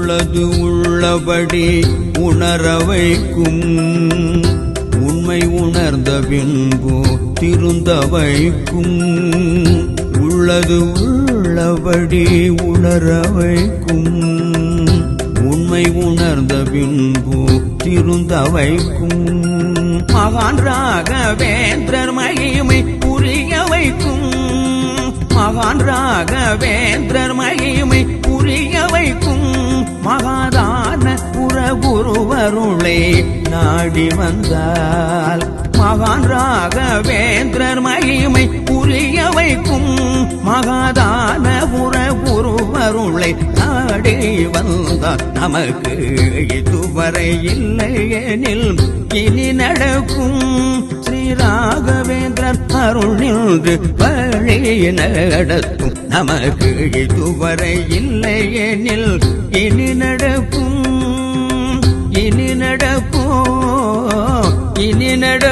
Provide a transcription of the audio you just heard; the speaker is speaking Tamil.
உள்ளது உள்ளபடி உணர வைக்கும் உண்மை உணர்ந்த பின்பு திருந்த வைக்கும் உள்ளது உள்ளபடி உணர வைக்கும் உண்மை உணர்ந்த பின்பு திருந்த வைக்கும் மகான் ராகவேந்திரர் மகிமை புரிய வைக்கும் மகான் ராகவேந்திரர் மகிமை புரிய வைக்கும் மகாதான புறகுருவருளை நாடி வந்தால் மகான் ராகவேந்திரர் மகிமை புரிய வைக்கும் மகாதான புறகுருவருளை நாடி வந்தால் நமக்கு இதுவரை இல்லை எனில் இனி நடக்கும் ஸ்ரீ ராகவேந்திரர் அருள் நின்று வழி நடத்தும் நமக்கு இதுவரை இல்லை எனில் இனி நடக்கும் இனி நடக்கும் இனி நட